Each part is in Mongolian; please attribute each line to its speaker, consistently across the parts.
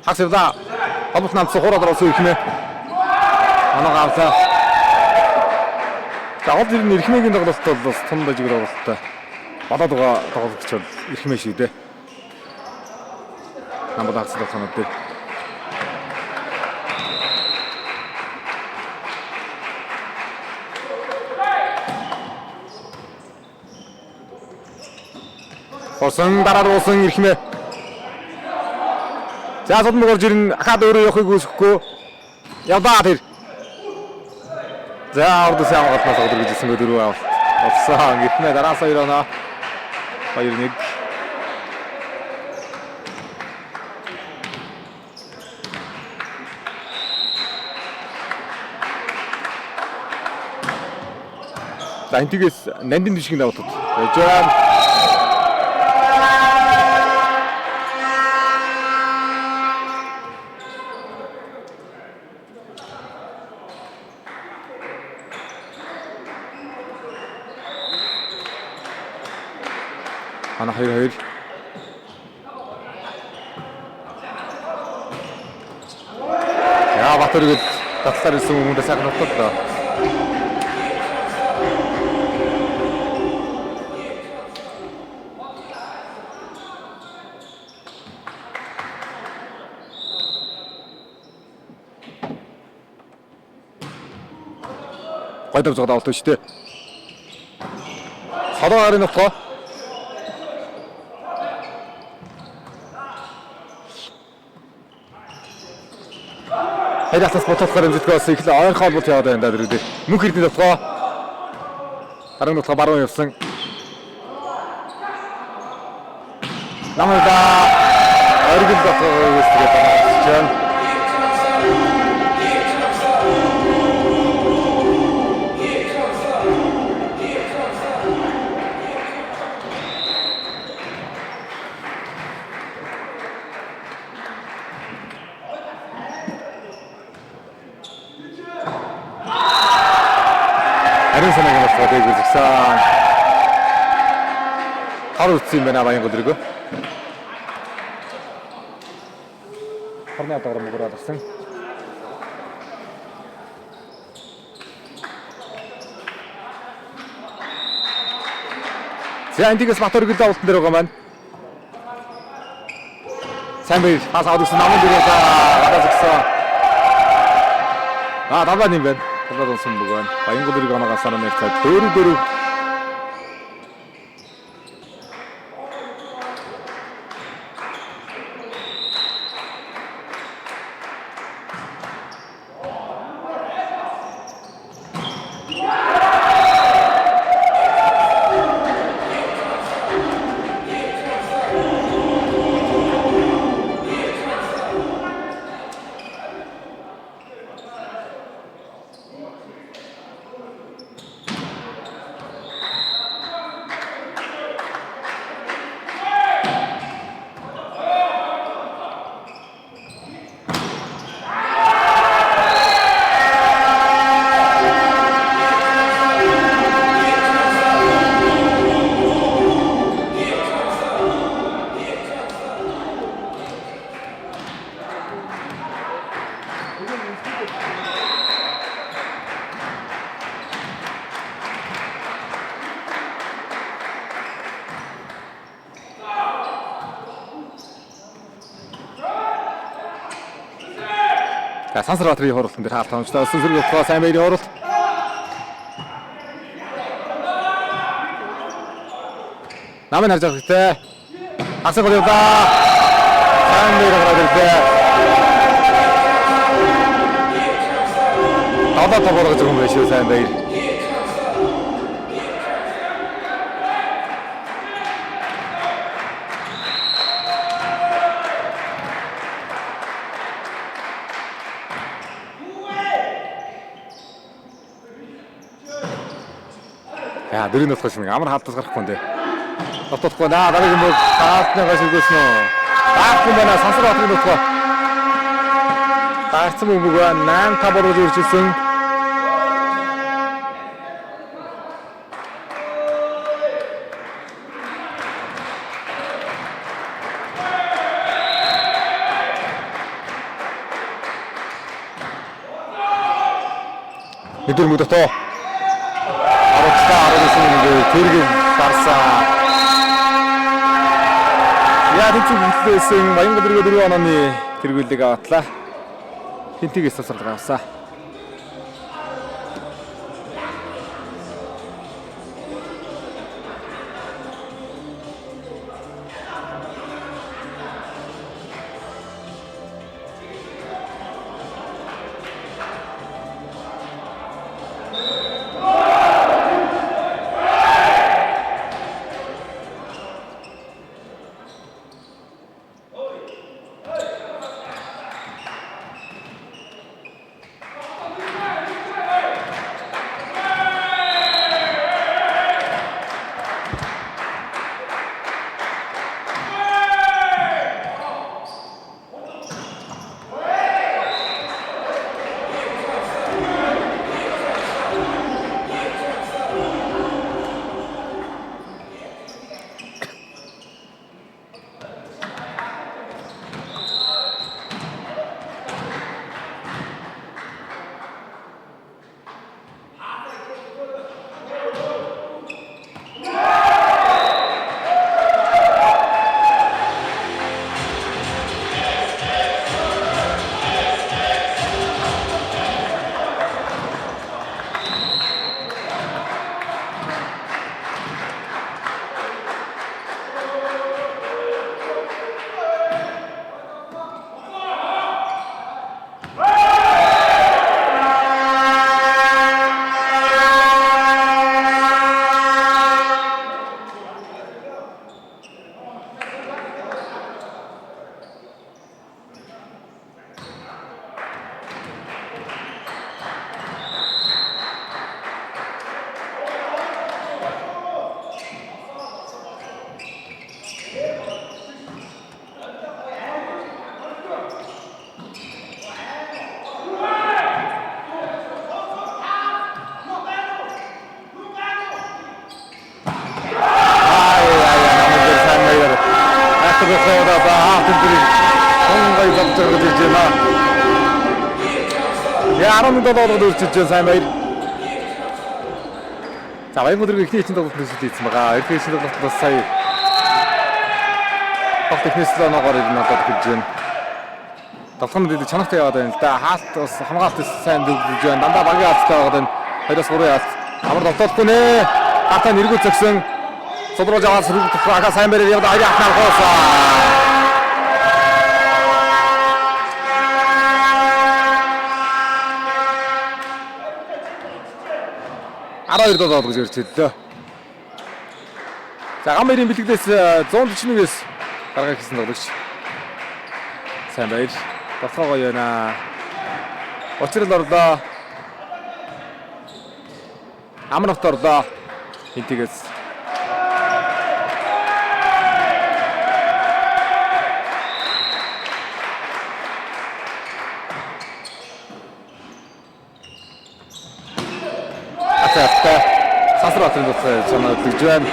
Speaker 1: Хасивда хамт намц хуураад орсон ихнэ. Анаа авлаа. Заавал тэр нэрхмэгийн тоглолтод бол том дажиг тоглолттой. Болоод байгаа тоглогч бол ирхмээ шүү дээ. Намбар хасдаг санаад дээр. Орсон дараа уусан ирхмээ. За содмог орж ирнэ. Ахаад өөрөө явахыг үсэхгүй. Явдаа тэр. За ордос яваад нас өдөр гэжсэн мө дөрөв авалт. Орсон ирхмээ дараасаа ирэнэ. 2-1. За энтгээс нандин дишиг давтад. Жаа Ана хоёр. Яа Батөргөл татлаар ирсэн хүмүүст сайхан нутлаа. Гойдов зогдоо олдсон шүү дээ. Содоо харин нутгаа. Хайртас ботолохоор хэмжлэгээс их ойр холболт яваад байна даа дэрүүдээ. Мөнх хэрдний нутгаа. Харин нутгаа баруун явсан. Намайда оргил дотоо үсгээ байна. Санаагийн бодлыг үзсэн. Хар үтсэн юм байна баян гөлрөгөө. Харны агаар мөгрөөд авсан. За эндээс Батөргөл авалтан дээр байгаа маань. Сайн бай. Хас авдсан намын дээрээ гадаас гисэн. Даваа юм байна. Талаад онсон бөгөн. Баян гөлрөг оноогоо санаа нэрцээ. Дөрөв. Сансарбаатарын хуралдан дээр хаалт хонцтой сүсрэг утгаа сайн байрны хуралт. Намын харж байгаа хэрэгтэй. Асаг гол яваа. Сайн дээр гараад ирлээ. Таваа таваа гэж юм байна шүү сайн байр. Яа, дөрөв нутгаас нэг амар хаалтаас гарахгүй нэ. Дотоодгүй дараагийн мөр хаалтнаас өгөөснө. Таахгүй байна Сансарбаатарын нутгаа. Таарсан мөнгө 8-5 орж ирсэн. Нэгдүгээр мөдөлтөө. 19 тэргийг гарсан. Яа тэнцүү хэлсэн Баянгол 4 онооны тэргүүлийг автлаа. Хинтигээс тасалж авсан. $17 өрчилж сайн баяр. За Баянгол ихний эцэн тоглолт хийсэн байгаа. Эхний эцэн тоглолт бас сая техникс лоогоор ирнэ одоо хэлж байна. Тоглоом дэд чанартай яваад байна л да. Хаалт бас хамгаалт сайн дүүж байна. Дандаа багийн хаалттай байгаад байна. 2-3 яалт. Амар довтолгүй нэ. Хатаа нэргүү зөгсөн. Содруулж аваад сөрөг сайн барьж яваад ари ахнаар гоосаа. 12 доллар гэж ирж хэллээ. За гамбарын бэлэгдээс 141-ээс гаргаа хийсэн тоглогч. Сайн баяр. Болцоо гоё байна. Очрол орлоо. Амнавт орлоо. Хинтигээс Сасраа тэнд цанаа тэгж байна.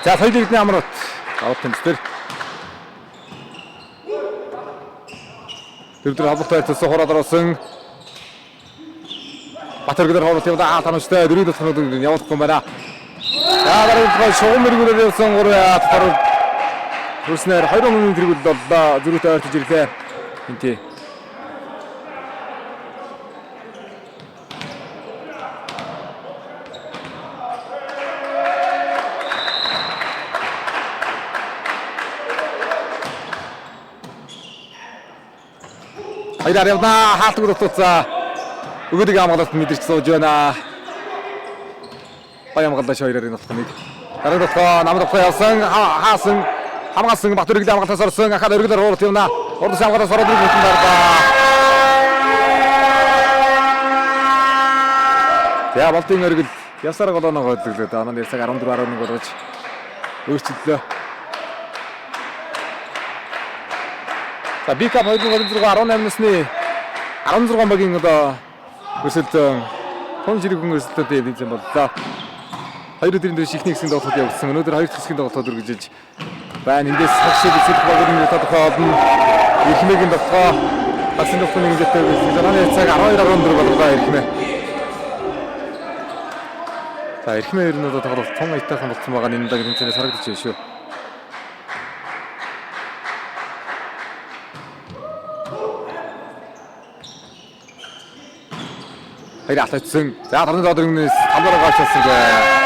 Speaker 1: За соёлын амралт авах тэмцэлээр тэр холбоотой цэцэн хураад орсон Батөргөөр хоолт яваа хаалт ханамжтай дөрөв дотнод явуулахгүй байна. Дараагийн шугам мэргүүрээр явсан 3 татвар Хөрснээр 2 минут зэрэгэл боллоо. Зүрхтэй ойртож ирлээ. Хинтээ. Хайдар явна хаалтгүй дутууцаа. Өгөөдөг амгалалт мэдэрч сууж байна. Баямгалдаш хоёрын нутгыг. Дараагийн нутгаа намд нутгаа явсан хаасан хамгаалсан Батөргөлийн амгалтаас орсон ахад өргөлөөр хуурт явна. Урдс амгалтаас ороод ирэх юм даа. За болтын өргөл явсараа голооноо хөдлөлөө. Анаа яг цаг 14-11 болгож өөрчлөлөө. За бика 2026 насны 16 багийн одоо өрсөлдөөн хон жиргэн өрсөлдөөтэй эзэн боллоо. Хоёр өдрийн турш ихний хэсгийн тоглолтод явуулсан. Өнөөдөр хоёр дахь хэсгийн тоглолтод үргэлжилж байна. Эндээс хагшиг эсрэг багийн тодорхой олон ихмэгийн тоглоо хасын тоглолтын хэмжээтэй байсан. Занааны цаг 12-14 боллоо ихмэ. За ихмэ ер нь одоо тоглолт тун аятайхан болсон байгаа нь энэ удаагийн тэмцээнээс харагдаж байна шүү. Хайр алцсан. За тарны дөрөвнөөс хамаараа гашаасан гэ.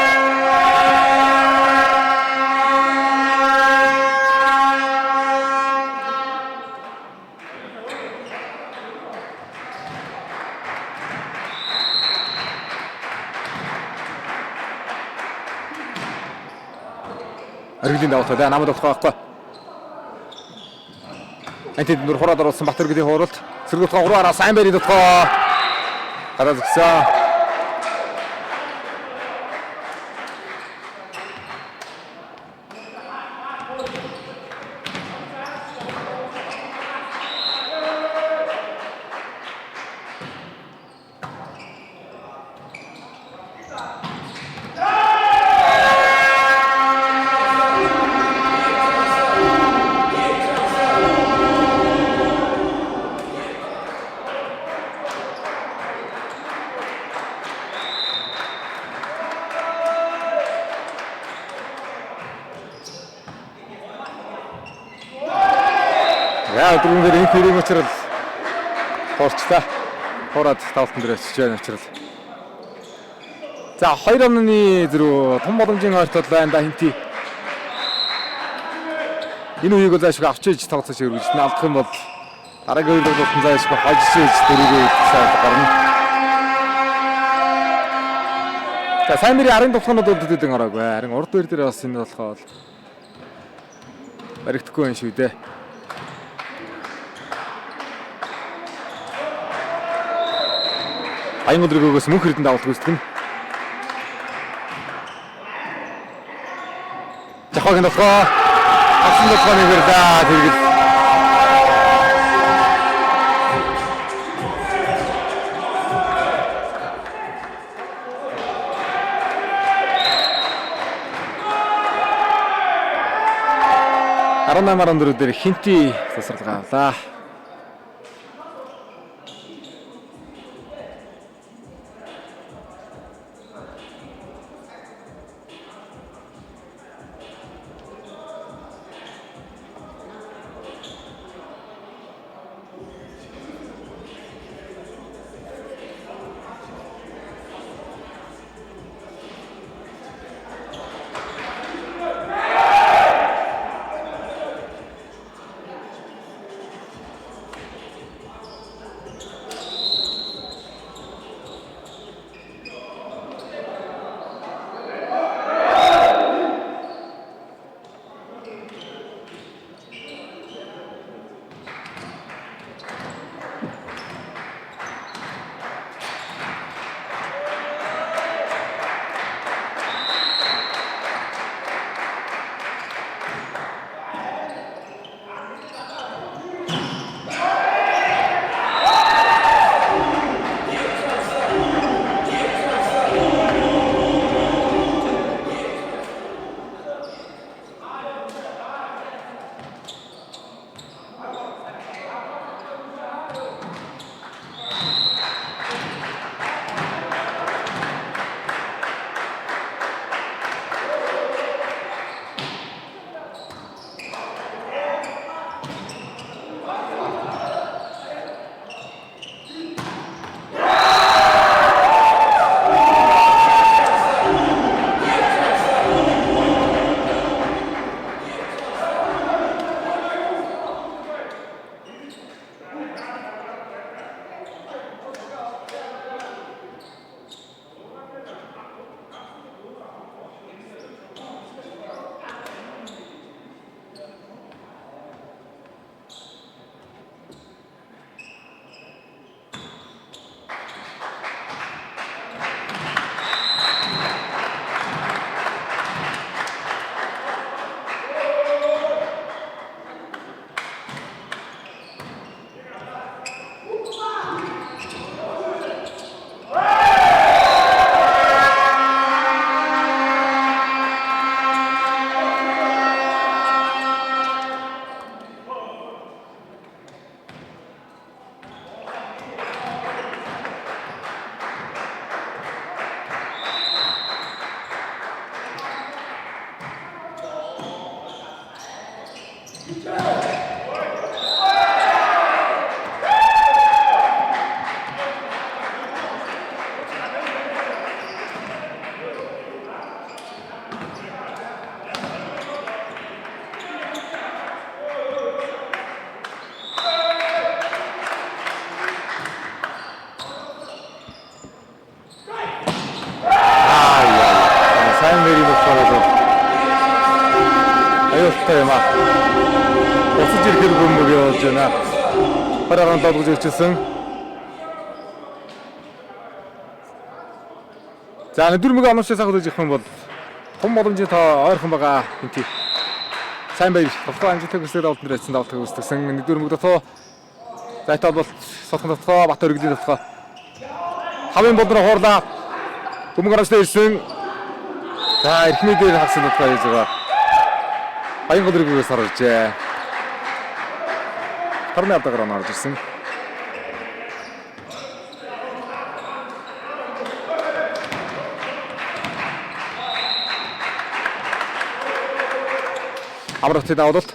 Speaker 1: Арилын давтаа да намд болох байхгүй. Энтэд нүр хураад орсон Батөргөлийн хууралт сэргүүт гурваараа сайн байрны дотгоо хараад гисэн. Өдрөөр энэ хэрэг учраас хуурчлаа. Хуураад тавтан дээр очиж байна учраас. За 2-1 зэрэг том боломжийн ойртол байна да хинти. Энэ үеийг заашгүй авч иж тоглосон шиг үргэлж алдах юм бол дараагийн үеийг болтон заашгүй хожиж иж дөрөвөө цаад гарна. За сайн мэрийн арын тусганууд үлдээдэн ороогүй. Харин урд бэр дээр бас энэ болохоо баригдахгүй юм шүү дээ. Аян өдрөгөөс мөнх хэрдэн давалт гүйцэтгэн. Жахагийн толгой. Асан толгойн гэрдээ тэргэл. Аранамаран дөрөдөр хинти засварлага авлаа. 막 버스 이렇게 보면 파라랑 따고 저치승 자, дүрмийг ануушаасаа хөлж ирэх юм бол том боломжтой ойрхон байгаа хинти. Сайн байж тоглох амжилттай хүсээд авалт нэрсэн давтаг үүсгэсэн. Дүрмийг дотоо зайтал бол сотхон дотоо бат өргөлийн дотоо. Хавын болдроо хуурлаа. Дүрмийг анууштай ирсэн. За, эрхмэдээр хагсан дотоо хийж байгаа. Баян гөлрөгөөс харжээ. Харны авдагаар орж ирсэн. Амрахт давуулт.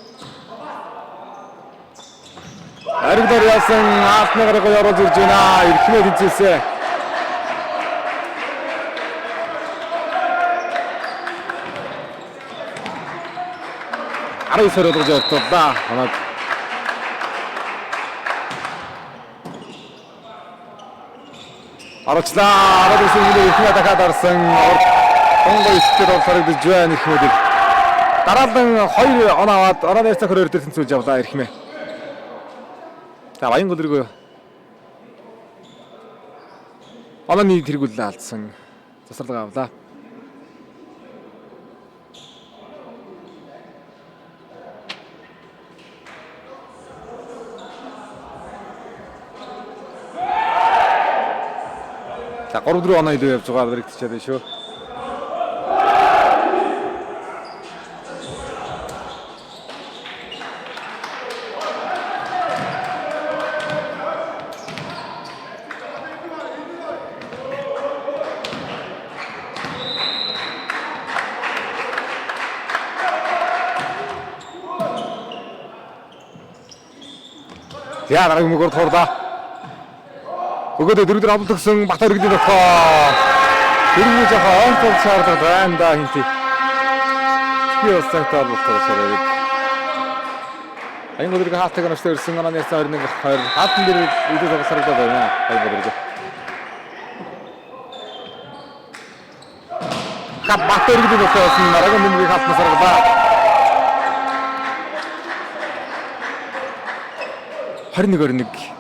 Speaker 1: Аригдор яасан алтныгаар гоё орж ирж байна. Эрхмэд эзэлсэ. Арай сөрөж явууллаа. Манайд Арчлаа, арайсан үлээ ихнэ дахиад орсон. Онгой ихтэй орсорогдож байна ихмэд. Дараалан 2 он аваад орооны цах хөрөөр дээр тэнцүүлж явлаа эрхмээ. За, баян гөлрөгөө. Онооны тэргүүлээ алдсан. Засварлага авлаа. За, 3-4 оноо илүү явж байгаа зэрэгтчихэд байна шүү. За, дараагийн мөгөөр туурдаа. Өгөөдөө дөрөв авалт өгсөн Бат өргөлийн дотоо. Дөрвөн жоохон онцлог шаардлагатай байна да хинти. Би устай болтоо шаарэг. Аян гөлрөг хаалтыг анаштай ирсэн онооны 21 20 хаалтан дээр идэл загсарагдаад байна. Аян гөлрөг. Бат өргөлийн дотоо дараагийн мөнгөийг хаалтнаас гаргалаа. 21.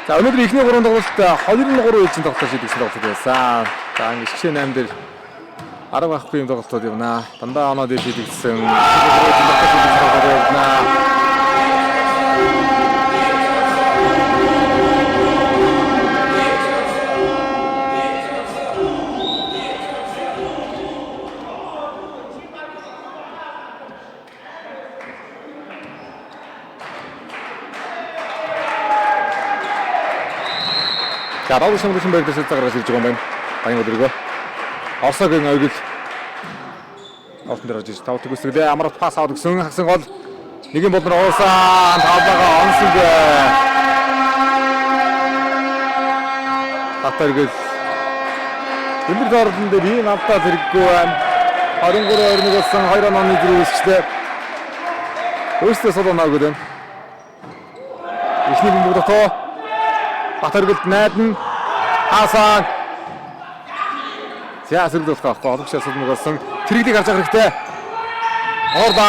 Speaker 1: За, өнөөдөр ихний 3 тоглолтод 23 ээлжийн тоглолт шийдэгсэн тоглолт байсан. За, ингэ шигшээ 8 дээр 10 авахгүй юм тоглолтууд явна. Дандаа оноо дээр шийдэгсэн. За, баул шамрын байдлаас цагаараас ирж байгаа юм байна. Баян өдрөгөө. Орсогийн ойгил Алтан дээр орж ирж тавтаг үсгэлээ. Амралт пас аваад гисэн хагсан гол. Нэгэн болнор уусан тавлага онсог. Татаргэл. Эндэр дордон дээр ийм автаа зэрэггүй байна. 23-21 болсон 2 онооны зэрэг үсчтэй. Өөрсдөө сул оноо өгöd байна. Эхний бөмбөг дотоо Батаргалд найдан хаасан. За, сэргэлдэх байхгүй. Олгошоо сулмаг болсон. Тэргэлийг харж байгаа хэрэгтэй. Орда.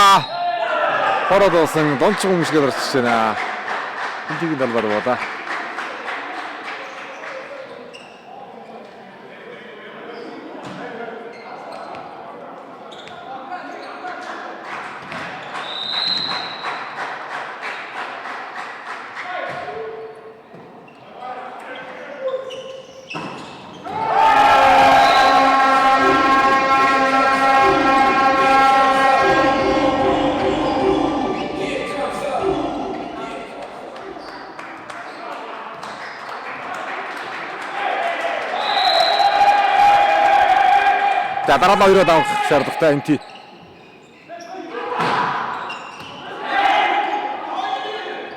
Speaker 1: Хороод болсон. Дончгүй юм шиг гарч ирж байна. Эндийг далбар болоо. За дараа нь хоёроо давах шаардлагатай Энти.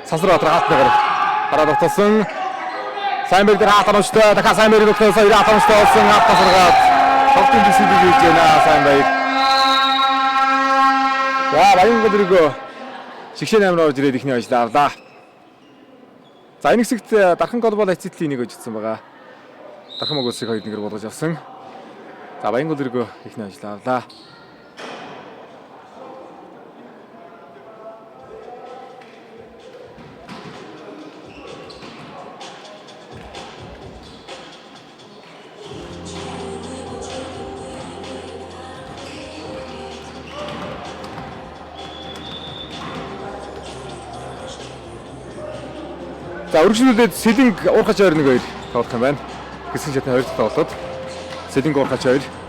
Speaker 1: Сансраа траатнагаар хараад тогтсон. Сайн бэлдэр хатамжтай дахиад сайн бэлдэр тогтсон. Ирээ хатамжтай болсон хатасаргаад тоглолтын бисэлийг хийж байна сайн байг. За баян гөлрөгөө шигшээ 8 орж ирээд ихний ажил авлаа. За энэ хэсэгт дархан голбол эцэдлийн нэг өжигдсэн байгаа. Дархан мөгөөсийг 2-1-ээр болгож авсан. За баян гөлрөгөө ихний ажил авлаа. За үргэлжлүүлээд Сэлэнг уурхач 2-1-2 тоглох юм байна. Хэсэг шатны 2 дахь тоглолтод Сэлэнг уурхач 2